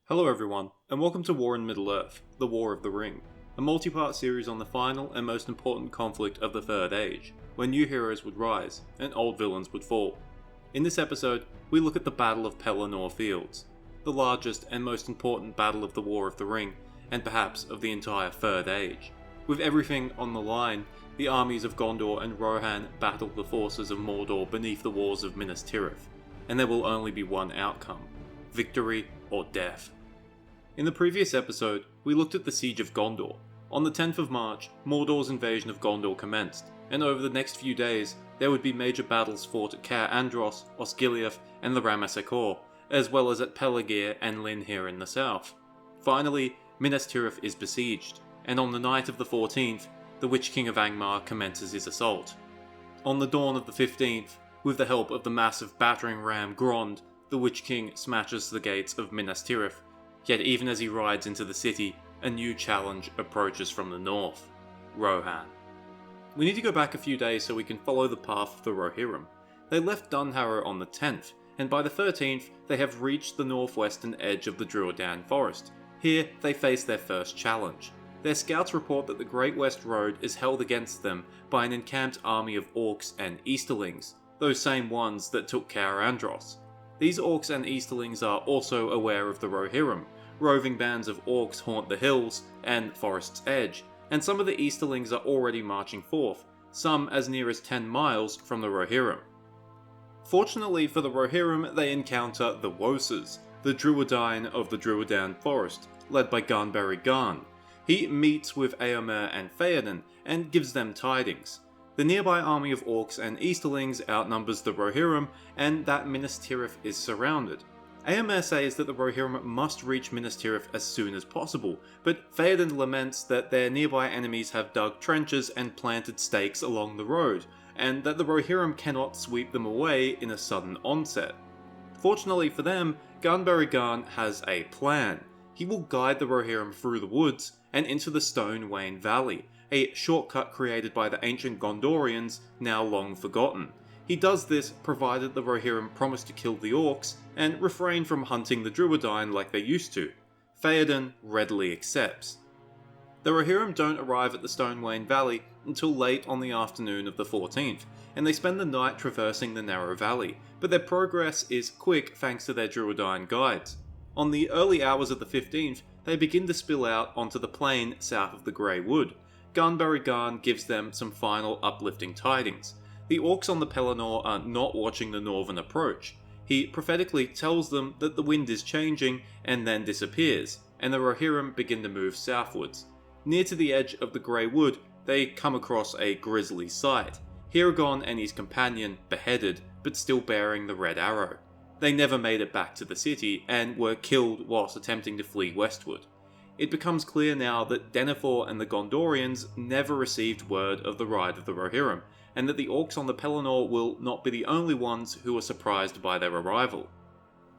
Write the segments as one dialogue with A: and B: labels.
A: Hello everyone, and welcome to War in Middle-earth, The War of the Ring, a multi-part series on the final and most important conflict of the Third Age, where new heroes would rise and old villains would fall. In this episode, we look at the Battle of Pelennor Fields, the largest and most important battle of the War of the Ring, and perhaps of the entire Third Age. With everything on the line, the armies of Gondor and Rohan battle the forces of Mordor beneath the walls of Minas Tirith, and there will only be one outcome: victory or death. In the previous episode, we looked at the Siege of Gondor. On the 10th of March, Mordor's invasion of Gondor commenced, and over the next few days, there would be major battles fought at Caer Andros, Osgiliath, and the Ramessekor, as well as at Pelargir and Linhir in the south. Finally, Minas Tirith is besieged, and on the night of the 14th, the Witch King of Angmar commences his assault. On the dawn of the 15th, with the help of the massive battering ram Grond, the Witch King smashes the gates of Minas Tirith. Yet even as he rides into the city, a new challenge approaches from the north: Rohan. We need to go back a few days so we can follow the path of the Rohirrim. They left Dunharrow on the 10th, and by the 13th they have reached the northwestern edge of the Druidan Forest. Here they face their first challenge. Their scouts report that the Great West Road is held against them by an encamped army of orcs and Easterlings, those same ones that took Caer Andros. These orcs and Easterlings are also aware of the Rohirrim. Roving bands of orcs haunt the hills and forest's edge, and some of the Easterlings are already marching forth, some as near as 10 miles from the Rohirrim. Fortunately for the Rohirrim, they encounter the Woses, the Druidine of the Druidan Forest, led by Garnberry Garn. He meets with Eomer and Theoden and gives them tidings. The nearby army of orcs and Easterlings outnumbers the Rohirrim, and that Minas Tirith is surrounded. Eomer says that the Rohirrim must reach Minas Tirith as soon as possible, but Theoden laments that their nearby enemies have dug trenches and planted stakes along the road, and that the Rohirrim cannot sweep them away in a sudden onset. Fortunately for them, Garnberry Garn has a plan. He will guide the Rohirrim through the woods and into the Stone Wain Valley, a shortcut created by the ancient Gondorians, now long forgotten. He does this provided the Rohirrim promise to kill the orcs and refrain from hunting the Druidine like they used to. Theoden readily accepts. The Rohirrim don't arrive at the Stone Wain Valley until late on the afternoon of the 14th, and they spend the night traversing the narrow valley, but their progress is quick thanks to their Druidine guides. On the early hours of the 15th, they begin to spill out onto the plain south of the Grey Wood. Garnberry Garn gives them some final uplifting tidings. The orcs on the Pelennor are not watching the northern approach. He prophetically tells them that the wind is changing and then disappears, and the Rohirrim begin to move southwards. Near to the edge of the Grey Wood, they come across a grisly sight: Aragorn and his companion beheaded, but still bearing the red arrow. They never made it back to the city, and were killed whilst attempting to flee westward. It becomes clear now that Denethor and the Gondorians never received word of the ride of the Rohirrim, and that the orcs on the Pelennor will not be the only ones who are surprised by their arrival.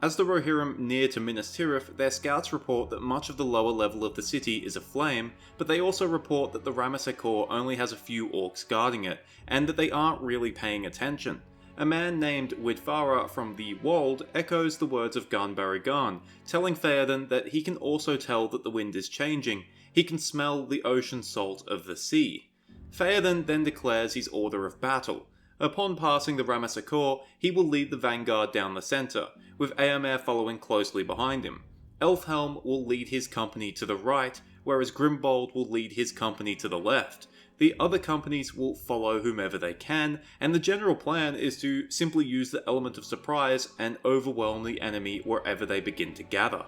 A: As the Rohirrim near to Minas Tirith, their scouts report that much of the lower level of the city is aflame, but they also report that the Ramessekor only has a few orcs guarding it, and that they aren't really paying attention. A man named Widfara from the Wold echoes the words of Garnberry Garn, telling Theoden that he can also tell that the wind is changing. He can smell the ocean salt of the sea. Theoden then declares his order of battle. Upon passing the Ramessekor, he will lead the vanguard down the centre, with Eomer following closely behind him. Elfhelm will lead his company to the right, whereas Grimbold will lead his company to the left. The other companies will follow whomever they can, and the general plan is to simply use the element of surprise and overwhelm the enemy wherever they begin to gather.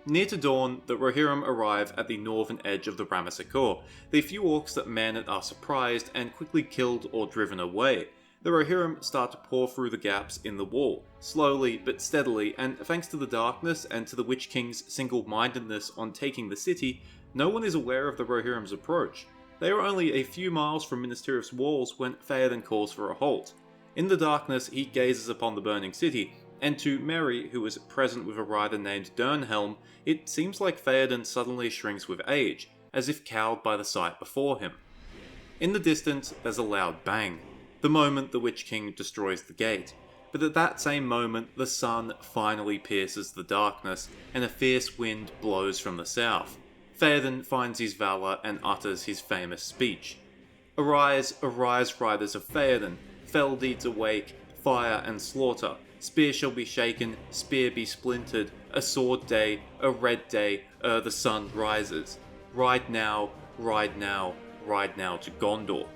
A: Near to dawn, the Rohirrim arrive at the northern edge of the Ramessekor. The few orcs that man it are surprised and quickly killed or driven away. The Rohirrim start to pour through the gaps in the wall, slowly but steadily, and thanks to the darkness and to the Witch King's single-mindedness on taking the city, no one is aware of the Rohirrim's approach. They are only a few miles from Minas Tirith's walls when Theoden calls for a halt. In the darkness, he gazes upon the burning city, and to Merry, who is present with a rider named Dernhelm, it seems like Theoden suddenly shrinks with age, as if cowed by the sight before him. In the distance, there's a loud bang, the moment the Witch King destroys the gate. but at that same moment the sun finally pierces the darkness, and a fierce wind blows from the south. Theoden finds his valour and utters his famous speech. Arise, arise, riders of Theoden, fell deeds awake, fire and slaughter. Spear shall be shaken, spear be splintered, a sword day, a red day, ere the sun rises. Ride now, ride now, ride now to Gondor.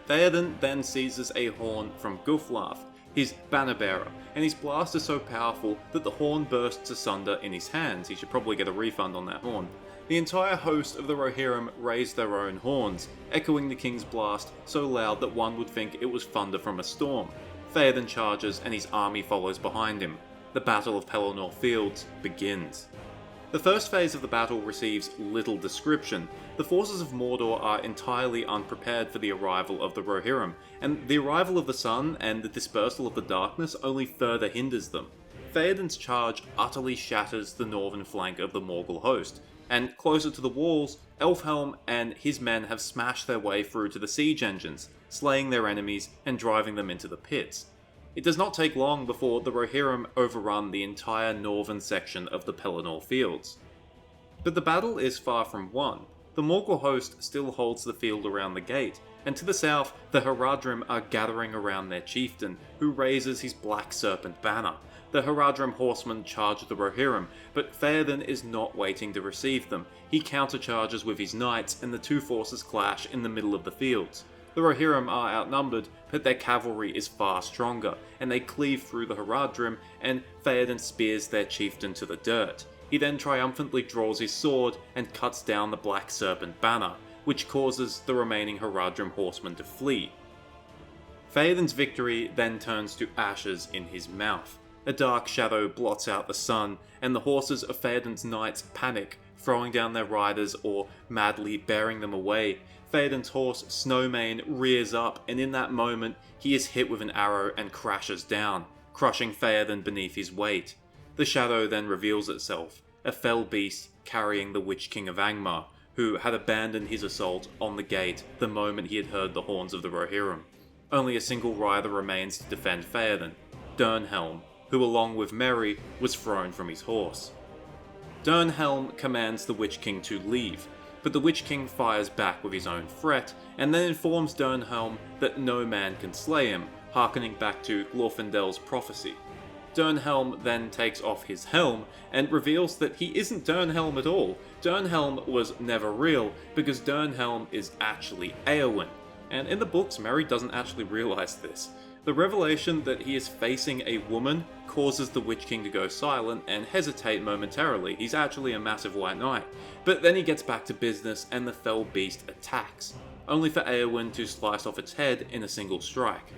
A: Theoden then seizes a horn from Guflath, his banner bearer, and his blast is so powerful that the horn bursts asunder in his hands. He should probably get a refund on that horn. The entire host of the Rohirrim raise their own horns, echoing the king's blast so loud that one would think it was thunder from a storm. Theoden charges and his army follows behind him. The Battle of Pelennor Fields begins. The first phase of the battle receives little description. The forces of Mordor are entirely unprepared for the arrival of the Rohirrim, and the arrival of the sun and the dispersal of the darkness only further hinders them. Theoden's charge utterly shatters the northern flank of the Morgul host, and closer to the walls, Elfhelm and his men have smashed their way through to the siege engines, slaying their enemies and driving them into the pits. It does not take long before the Rohirrim overrun the entire northern section of the Pelennor Fields. But the battle is far from won. The Morgul host still holds the field around the gate, and to the south, the Haradrim are gathering around their chieftain, who raises his black serpent banner. The Haradrim horsemen charge the Rohirrim, but Theoden is not waiting to receive them. He countercharges with his knights, and the two forces clash in the middle of the fields. The Rohirrim are outnumbered, but their cavalry is far stronger, and they cleave through the Haradrim, and Theoden spears their chieftain to the dirt. He then triumphantly draws his sword and cuts down the Black Serpent banner, which causes the remaining Haradrim horsemen to flee. Theoden's victory then turns to ashes in his mouth. A dark shadow blots out the sun, and the horses of Theoden's knights panic, throwing down their riders or madly bearing them away. Theoden's horse, Snowmane, rears up, and in that moment, he is hit with an arrow and crashes down, crushing Theoden beneath his weight. The shadow then reveals itself, a fell beast carrying the Witch King of Angmar, who had abandoned his assault on the gate the moment he had heard the horns of the Rohirrim. Only a single rider remains to defend Theoden, Dernhelm, who along with Merry was thrown from his horse. Dernhelm commands the Witch King to leave, but the Witch King fires back with his own threat, and then informs Dernhelm that no man can slay him, harkening back to Glorfindel's prophecy. Dernhelm then takes off his helm, and reveals that he isn't Dernhelm at all. Dernhelm was never real, because Dernhelm is actually Éowyn, and in the books Merry doesn't actually realise this. The revelation that he is facing a woman causes the Witch King to go silent and hesitate momentarily. He's actually a massive white knight. But then he gets back to business and the fell beast attacks, only for Éowyn to slice off its head in a single strike.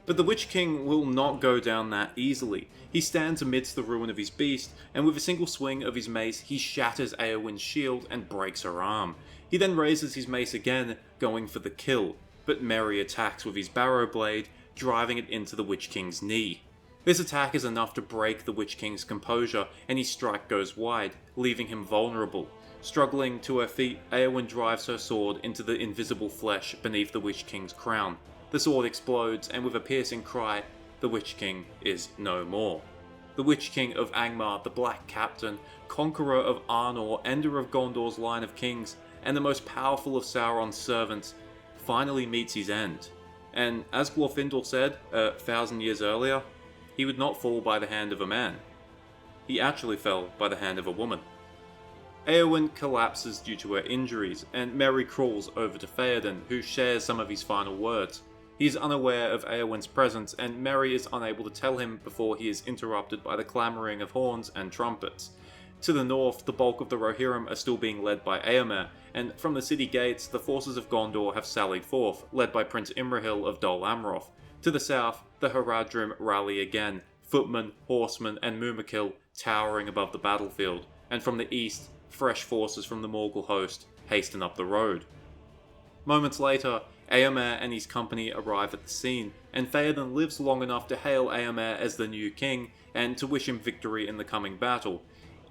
A: But the Witch King will not go down that easily. He stands amidst the ruin of his beast, and with a single swing of his mace he shatters Éowyn's shield and breaks her arm. He then raises his mace again, going for the kill, but Merry attacks with his barrow blade, driving it into the Witch King's knee. This attack is enough to break the Witch King's composure, and his strike goes wide, leaving him vulnerable. Struggling to her feet, Éowyn drives her sword into the invisible flesh beneath the Witch King's crown. The sword explodes, and with a piercing cry, the Witch King is no more. The Witch King of Angmar, the Black Captain, conqueror of Arnor, ender of Gondor's line of kings, and the most powerful of Sauron's servants, finally meets his end. And as Glorfindel said 1,000 years earlier, he would not fall by the hand of a man. He actually fell by the hand of a woman. Éowyn collapses due to her injuries, and Merry crawls over to Theoden, who shares some of his final words. He is unaware of Éowyn's presence, and Merry is unable to tell him before he is interrupted by the clamouring of horns and trumpets. To the north, the bulk of the Rohirrim are still being led by Éomer, and from the city gates, the forces of Gondor have sallied forth, led by Prince Imrahil of Dol Amroth. To the south, the Haradrim rally again, footmen, horsemen, and Mumakil towering above the battlefield, and from the east, fresh forces from the Morgul host hasten up the road. Moments later, Éomer and his company arrive at the scene, and Theoden lives long enough to hail Éomer as the new king, and to wish him victory in the coming battle.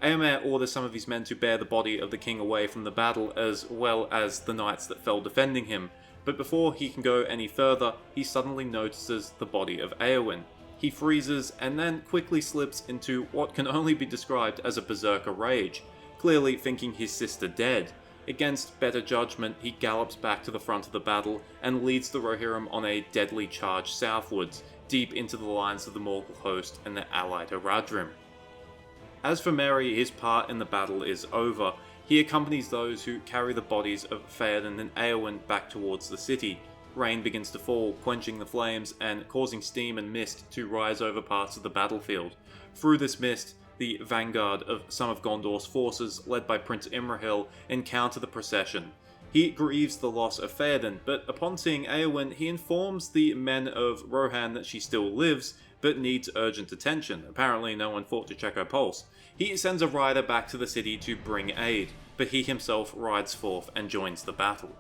A: Éomer orders some of his men to bear the body of the king away from the battle, as well as the knights that fell defending him, but before he can go any further, he suddenly notices the body of Éowyn. He freezes and then quickly slips into what can only be described as a berserker rage, clearly thinking his sister dead. Against better judgment, he gallops back to the front of the battle and leads the Rohirrim on a deadly charge southwards, deep into the lines of the Morgul host and their allied Haradrim. As for Merry, his part in the battle is over. He accompanies those who carry the bodies of Theoden and Éowyn back towards the city. Rain begins to fall, quenching the flames and causing steam and mist to rise over parts of the battlefield. Through this mist, the vanguard of some of Gondor's forces, led by Prince Imrahil, encounter the procession. He grieves the loss of Theoden, but upon seeing Éowyn, he informs the men of Rohan that she still lives, but needs urgent attention. Apparently no one thought to check her pulse. He sends a rider back to the city to bring aid, but he himself rides forth and joins the battle.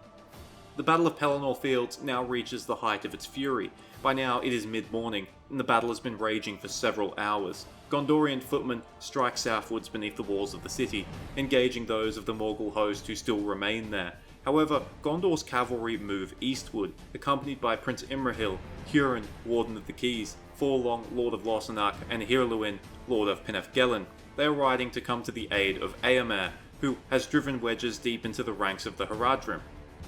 A: The Battle of Pelennor Fields now reaches the height of its fury. By now it is mid-morning, and the battle has been raging for several hours. Gondorian footmen strike southwards beneath the walls of the city, engaging those of the Morgul host who still remain there. However, Gondor's cavalry move eastward, accompanied by Prince Imrahil, Hurin, Warden of the Keys, Forlong, Lord of Lossarnach, and Hirluin, Lord of Penethgelin. They are riding to come to the aid of Éomer, who has driven wedges deep into the ranks of the Haradrim.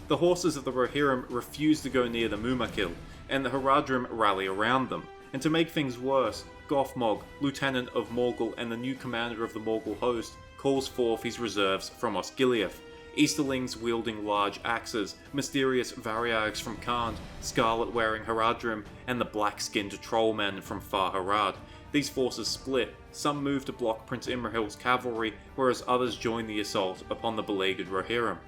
A: The horses of the Rohirrim refuse to go near the Mumakil, and the Haradrim rally around them. And to make things worse, Gothmog, Lieutenant of Morgul and the new commander of the Morgul host, calls forth his reserves from Osgiliath. Easterlings wielding large axes, mysterious Variags from Khand, scarlet-wearing Haradrim, and the black-skinned trollmen from Far Harad. These forces split. Some move to block Prince Imrahil's cavalry, whereas others join the assault upon the beleaguered Rohirrim.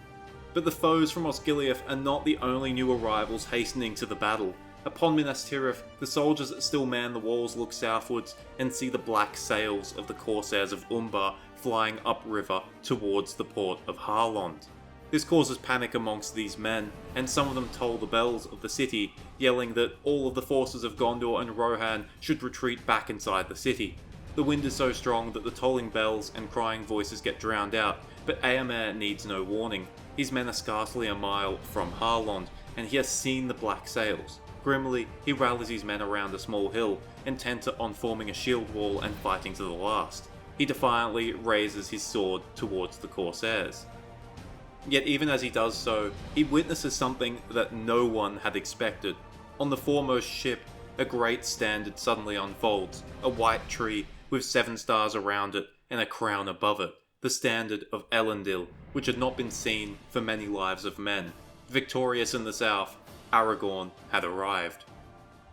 A: But the foes from Osgiliath are not the only new arrivals hastening to the battle. Upon Minas Tirith, the soldiers that still man the walls look southwards and see the black sails of the corsairs of Umbar flying upriver towards the port of Harlond. This causes panic amongst these men, and some of them toll the bells of the city, yelling that all of the forces of Gondor and Rohan should retreat back inside the city. The wind is so strong that the tolling bells and crying voices get drowned out, but Éomer needs no warning. His men are scarcely a mile from Harlond, and he has seen the black sails. Grimly, he rallies his men around a small hill, intent on forming a shield wall and fighting to the last. He defiantly raises his sword towards the corsairs. Yet even as he does so, he witnesses something that no one had expected. On the foremost ship, a great standard suddenly unfolds, a white tree with 7 stars around it and a crown above it, the standard of Elendil, which had not been seen for many lives of men. Victorious in the south, Aragorn had arrived.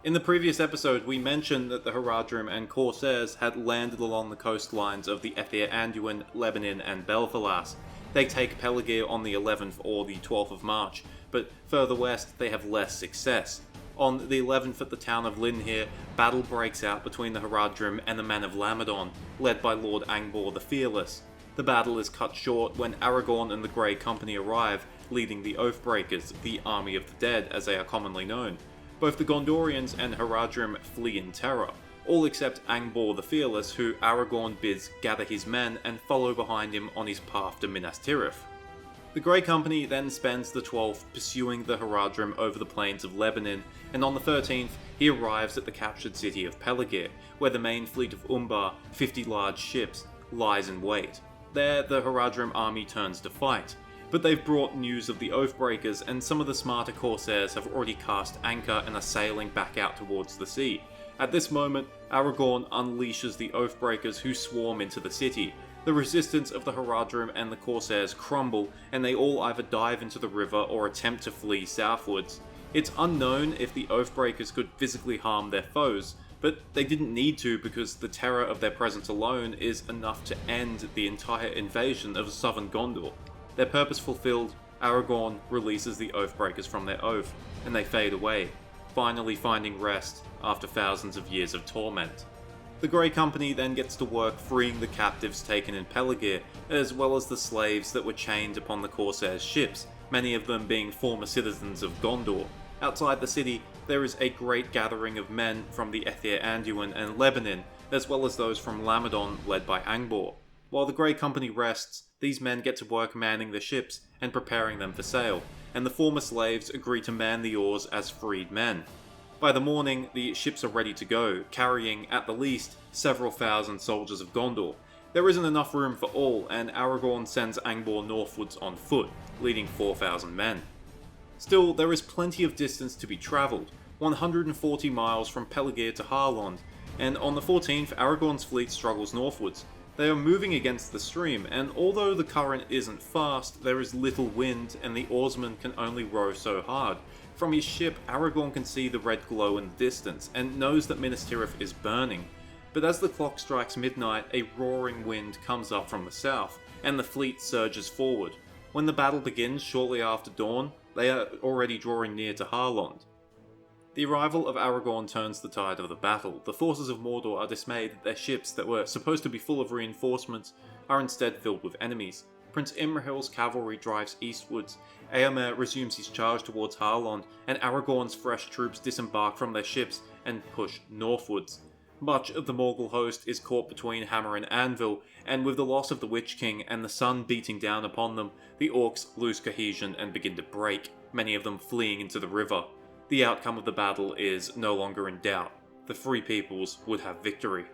A: In the previous episode, we mentioned that the Haradrim and Corsairs had landed along the coastlines of the Ethir Anduin, Lebanon, and Belfalas. They take Pelegir on the 11th or the 12th of March, but further west they have less success. On the 11th at the town of Linhir, battle breaks out between the Haradrim and the men of Lamadon, led by Lord Angbor the Fearless. The battle is cut short when Aragorn and the Grey Company arrive, leading the Oathbreakers, the Army of the Dead as they are commonly known. Both the Gondorians and Haradrim flee in terror, all except Angbor the Fearless, who Aragorn bids gather his men and follow behind him on his path to Minas Tirith. The Grey Company then spends the 12th pursuing the Haradrim over the plains of Lebanon, and on the 13th he arrives at the captured city of Pelegir, where the main fleet of Umbar, 50 large ships, lies in wait. There the Haradrim army turns to fight, but they've brought news of the Oathbreakers, and some of the smarter corsairs have already cast anchor and are sailing back out towards the sea. At this moment, Aragorn unleashes the Oathbreakers, who swarm into the city. The resistance of the Haradrim and the corsairs crumble, and they all either dive into the river or attempt to flee southwards. It's unknown if the Oathbreakers could physically harm their foes, but they didn't need to because the terror of their presence alone is enough to end the entire invasion of southern Gondor. Their purpose fulfilled, Aragorn releases the Oathbreakers from their oath, and they fade away, finally finding rest after thousands of years of torment. The Grey Company then gets to work freeing the captives taken in Pelegir, as well as the slaves that were chained upon the Corsairs' ships, many of them being former citizens of Gondor. Outside the city, there is a great gathering of men from the Ethir Anduin and Lebanon, as well as those from Lamadon led by Angbor. While the Grey Company rests, these men get to work manning the ships and preparing them for sail, and the former slaves agree to man the oars as freed men. By the morning, the ships are ready to go, carrying, at the least, several thousand soldiers of Gondor. There isn't enough room for all, and Aragorn sends Angbor northwards on foot, leading 4,000 men. Still, there is plenty of distance to be travelled, 140 miles from Pelegir to Harlond, and on the 14th, Aragorn's fleet struggles northwards. They are moving against the stream, and although the current isn't fast, there is little wind, and the oarsman can only row so hard. From his ship, Aragorn can see the red glow in the distance, and knows that Minas Tirith is burning. But as the clock strikes midnight, a roaring wind comes up from the south, and the fleet surges forward. When the battle begins shortly after dawn, they are already drawing near to Harlond. The arrival of Aragorn turns the tide of the battle. The forces of Mordor are dismayed that their ships, that were supposed to be full of reinforcements, are instead filled with enemies. Prince Imrahil's cavalry drives eastwards, Eomer resumes his charge towards Harlond, and Aragorn's fresh troops disembark from their ships and push northwards. Much of the Morgul host is caught between hammer and anvil, and with the loss of the Witch King and the sun beating down upon them, the orcs lose cohesion and begin to break, many of them fleeing into the river. The outcome of the battle is no longer in doubt. The Free Peoples would have victory.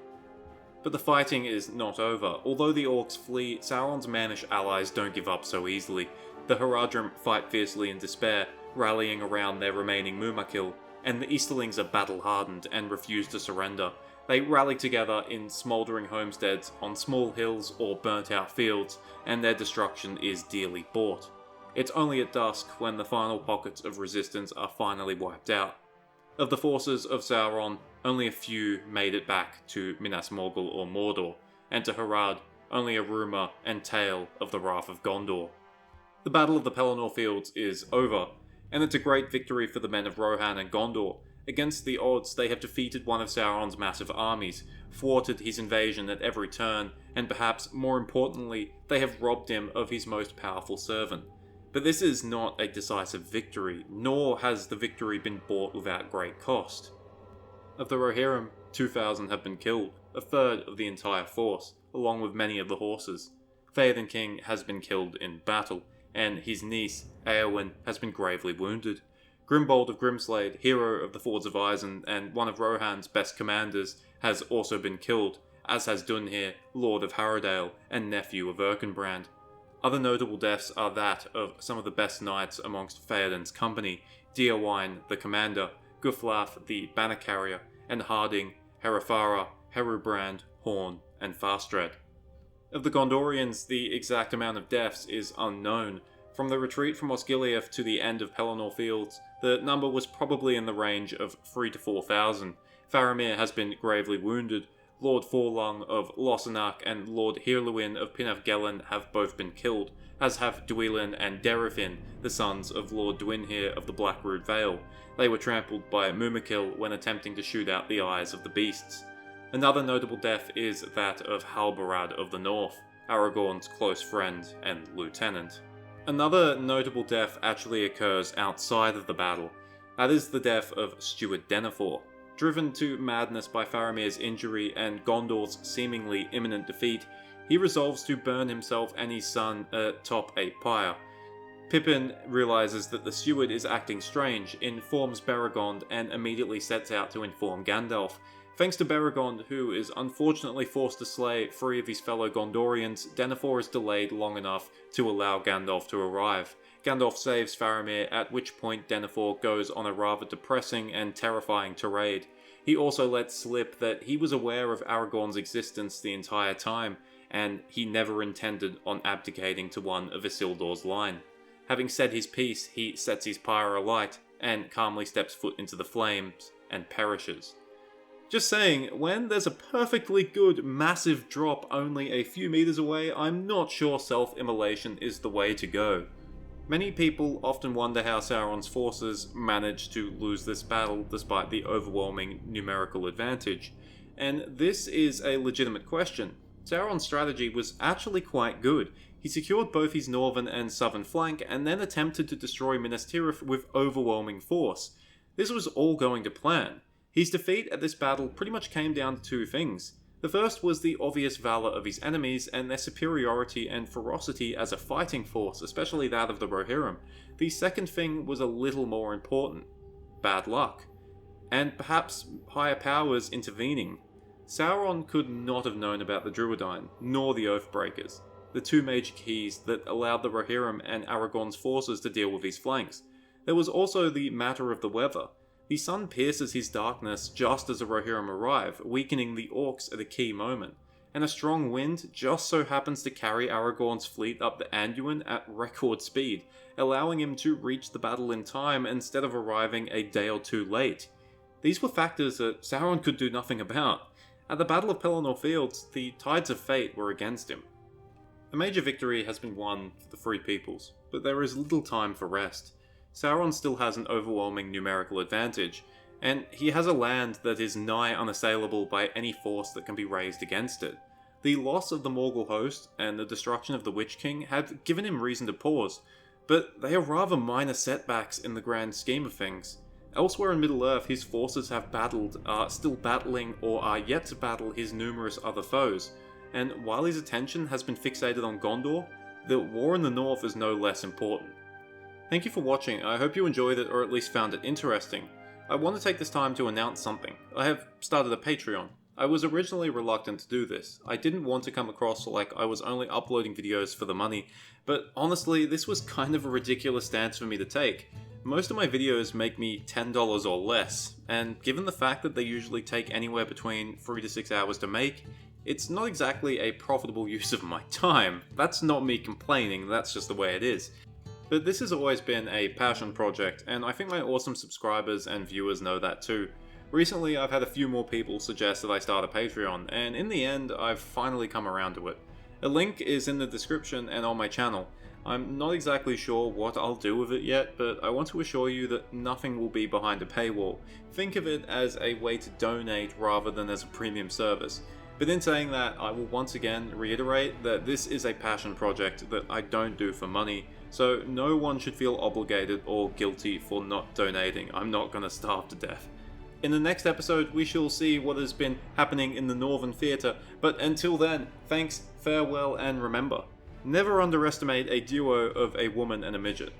A: But the fighting is not over. Although the orcs flee, Sauron's mannish allies don't give up so easily. The Haradrim fight fiercely in despair, rallying around their remaining Mumakil, and the Easterlings are battle-hardened and refuse to surrender. They rally together in smouldering homesteads on small hills or burnt-out fields, and their destruction is dearly bought. It's only at dusk when the final pockets of resistance are finally wiped out. Of the forces of Sauron, only a few made it back to Minas Morgul or Mordor, and to Harad, only a rumour and tale of the wrath of Gondor. The Battle of the Pelennor Fields is over, and it's a great victory for the men of Rohan and Gondor. Against the odds, they have defeated one of Sauron's massive armies, thwarted his invasion at every turn, and perhaps more importantly, they have robbed him of his most powerful servant. But this is not a decisive victory, nor has the victory been bought without great cost. Of the Rohirrim, 2,000 have been killed, a third of the entire force, along with many of the horses. Theoden King has been killed in battle, and his niece, Eowyn, has been gravely wounded. Grimbold of Grimslade, hero of the Fords of Isen and one of Rohan's best commanders, has also been killed, as has Dunhir, Lord of Harrodale and nephew of Erkenbrand. Other notable deaths are that of some of the best knights amongst Theoden's company, Deorwine, the commander, Guthlaf, the banner carrier, and Harding, Herefara, Herubrand, Horn, and Fastred. Of the Gondorians, the exact amount of deaths is unknown. From the retreat from Osgiliath to the end of Pelennor Fields, the number was probably in the range of 3,000 to 4,000. Faramir has been gravely wounded. Lord Forlung of Lossarnach and Lord Hirluin of Pinavgelen have both been killed, as have Dwylin and Derefin, the sons of Lord Dwinhir of the Blackroot Vale. They were trampled by Mumakil when attempting to shoot out the eyes of the beasts. Another notable death is that of Halbarad of the North, Aragorn's close friend and lieutenant. Another notable death actually occurs outside of the battle. That is the death of Steward Denethor. Driven to madness by Faramir's injury and Gondor's seemingly imminent defeat, he resolves to burn himself and his son atop a pyre. Pippin realizes that the steward is acting strange, informs Beregond, and immediately sets out to inform Gandalf. Thanks to Beregond, who is unfortunately forced to slay 3 of his fellow Gondorians, Denethor is delayed long enough to allow Gandalf to arrive. Gandalf saves Faramir, at which point Denethor goes on a rather depressing and terrifying tirade. He also lets slip that he was aware of Aragorn's existence the entire time, and he never intended on abdicating to one of Isildur's line. Having said his piece, he sets his pyre alight, and calmly steps foot into the flames, and perishes. Just saying, when there's a perfectly good, massive drop only a few meters away, I'm not sure self-immolation is the way to go. Many people often wonder how Sauron's forces managed to lose this battle despite the overwhelming numerical advantage, and this is a legitimate question. Sauron's strategy was actually quite good. He secured both his northern and southern flank, and then attempted to destroy Minas Tirith with overwhelming force. This was all going to plan. His defeat at this battle pretty much came down to 2 things. The first was the obvious valour of his enemies and their superiority and ferocity as a fighting force, especially that of the Rohirrim. The second thing was a little more important: bad luck. and perhaps higher powers intervening. Sauron could not have known about the Druidine, nor the Oathbreakers, the two major keys that allowed the Rohirrim and Aragorn's forces to deal with his flanks. There was also the matter of the weather. The sun pierces his darkness just as the Rohirrim arrive, weakening the orcs at a key moment, and a strong wind just so happens to carry Aragorn's fleet up the Anduin at record speed, allowing him to reach the battle in time instead of arriving a day or two late. These were factors that Sauron could do nothing about. At the Battle of Pelennor Fields, the tides of fate were against him. A major victory has been won for the Free Peoples, but there is little time for rest. Sauron still has an overwhelming numerical advantage, and he has a land that is nigh unassailable by any force that can be raised against it. The loss of the Morgul host and the destruction of the Witch King had given him reason to pause, but they are rather minor setbacks in the grand scheme of things. Elsewhere in Middle-earth, his forces have battled, are still battling, or are yet to battle his numerous other foes, and while his attention has been fixated on Gondor, the war in the north is no less important. Thank you for watching. I hope you enjoyed it or at least found it interesting. I want to take this time to announce something. I have started a Patreon. I was originally reluctant to do this. I didn't want to come across like I was only uploading videos for the money, but honestly, this was kind of a ridiculous stance for me to take. Most of my videos make me $10 or less, and given the fact that they usually take anywhere between 3 to 6 hours to make, it's not exactly a profitable use of my time. That's not me complaining, that's just the way it is. But this has always been a passion project, and I think my awesome subscribers and viewers know that too. Recently, I've had a few more people suggest that I start a Patreon, and in the end, I've finally come around to it. A link is in the description and on my channel. I'm not exactly sure what I'll do with it yet, but I want to assure you that nothing will be behind a paywall. Think of it as a way to donate rather than as a premium service. But in saying that, I will once again reiterate that this is a passion project that I don't do for money, so no one should feel obligated or guilty for not donating. I'm not gonna starve to death. In the next episode, we shall see what has been happening in the Northern Theatre, but until then, thanks, farewell, and remember, never underestimate a duo of a woman and a midget.